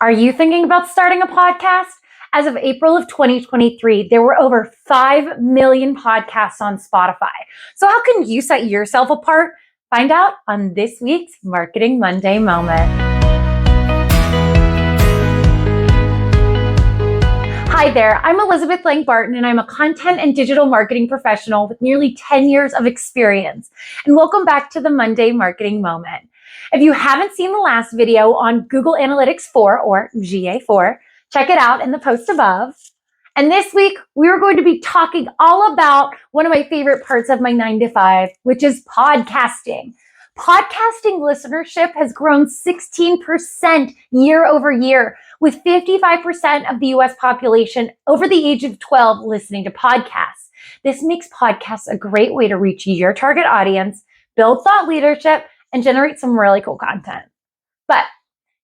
Are you thinking about starting a podcast? As of April of 2023, there were over 5 million podcasts on Spotify. So how can you set yourself apart? Find out on this week's Marketing Monday Moment. Hi there, I'm Elizabeth Lang Barton, and I'm a content and digital marketing professional with nearly 10 years of experience. And welcome back to the Monday Marketing Moment. If you haven't seen the last video on Google Analytics 4 or GA4, check it out in the post above. And this week, we are going to be talking all about one of my favorite parts of my 9-to-5, which is podcasting. Podcasting listenership has grown 16% year over year, with 55% of the US population over the age of 12 listening to podcasts. This makes podcasts a great way to reach your target audience, build thought leadership, and generate some really cool content. But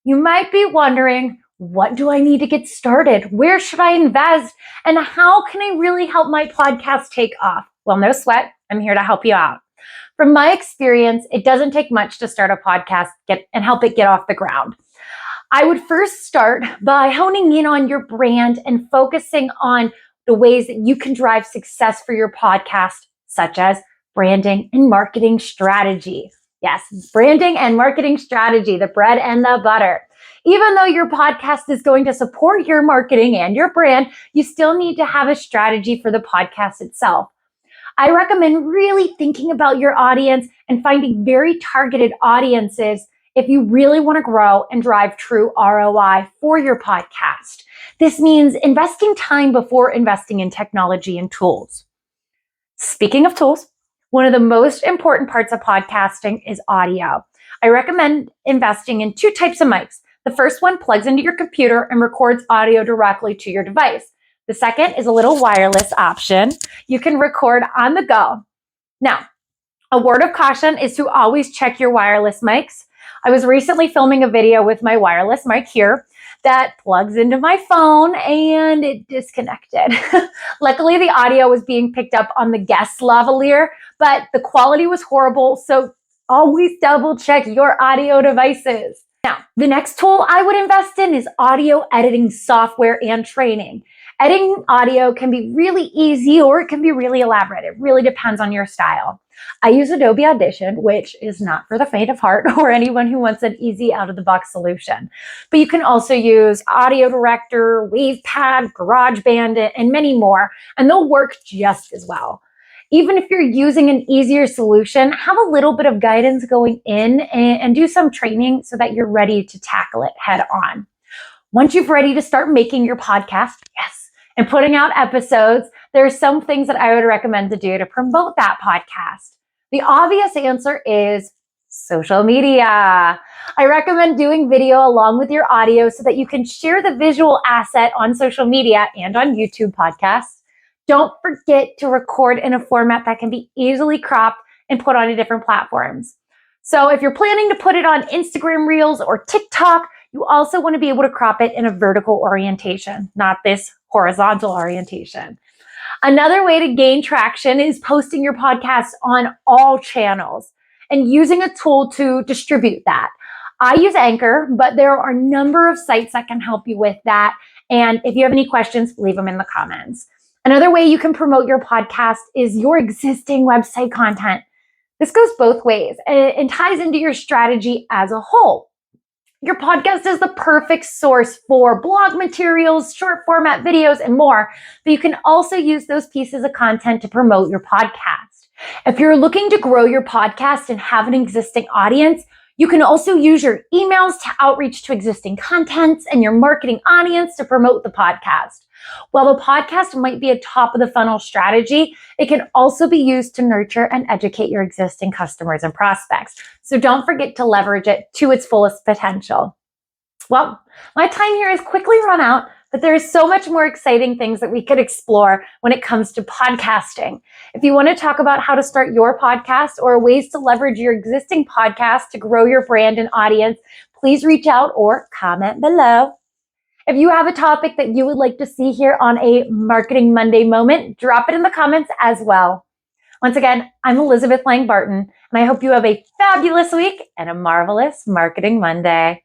you might be wondering, what do I need to get started? Where should I invest? And how can I really help my podcast take off? Well, no sweat. I'm here to help you out. From my experience, it doesn't take much to start a podcast and help it get off the ground. I would first start by honing in on your brand and focusing on the ways that you can drive success for your podcast, such as branding and marketing strategy. Yes, branding and marketing strategy, the bread and the butter. Even though your podcast is going to support your marketing and your brand, you still need to have a strategy for the podcast itself. I recommend really thinking about your audience and finding very targeted audiences if you really want to grow and drive true ROI for your podcast. This means investing time before investing in technology and tools. Speaking of tools, one of the most important parts of podcasting is audio. I recommend investing in 2 types of mics. The first one plugs into your computer and records audio directly to your device. The second is a little wireless option. You can record on the go. Now, a word of caution is to always check your wireless mics. I was recently filming a video with my wireless mic here that plugs into my phone and it disconnected. Luckily, the audio was being picked up on the guest lavalier, but the quality was horrible, so always double check your audio devices. Now, the next tool I would invest in is audio editing software and training. Editing audio can be really easy or it can be really elaborate. It really depends on your style. I use Adobe Audition, which is not for the faint of heart or anyone who wants an easy out-of-the-box solution. But you can also use Audio Director, WavePad, GarageBand, and many more, and they'll work just as well. Even if you're using an easier solution, have a little bit of guidance going in and do some training so that you're ready to tackle it head on. Once you're ready to start making your podcast, and putting out episodes, there are some things that I would recommend to do to promote that podcast. The obvious answer is social media. I recommend doing video along with your audio so that you can share the visual asset on social media and on YouTube podcasts. Don't forget to record in a format that can be easily cropped and put on different platforms. So if you're planning to put it on Instagram Reels or TikTok, you also want to be able to crop it in a vertical orientation, not this horizontal orientation. Another way to gain traction is posting your podcast on all channels and using a tool to distribute that. I use Anchor, but there are a number of sites that can help you with that. And if you have any questions, leave them in the comments. Another way you can promote your podcast is your existing website content. This goes both ways and ties into your strategy as a whole. Your podcast is the perfect source for blog materials, short format videos, and more, but you can also use those pieces of content to promote your podcast. If you're looking to grow your podcast and have an existing audience, you can also use your emails to outreach to existing contents and your marketing audience to promote the podcast. While the podcast might be a top of the funnel strategy, it can also be used to nurture and educate your existing customers and prospects. So don't forget to leverage it to its fullest potential. Well, my time here has quickly run out, but there is so much more exciting things that we could explore when it comes to podcasting. If you want to talk about how to start your podcast or ways to leverage your existing podcast to grow your brand and audience, please reach out or comment below. If you have a topic that you would like to see here on a Marketing Monday Moment, drop it in the comments as well. Once again, I'm Elizabeth Lang Barton, and I hope you have a fabulous week and a marvelous Marketing Monday.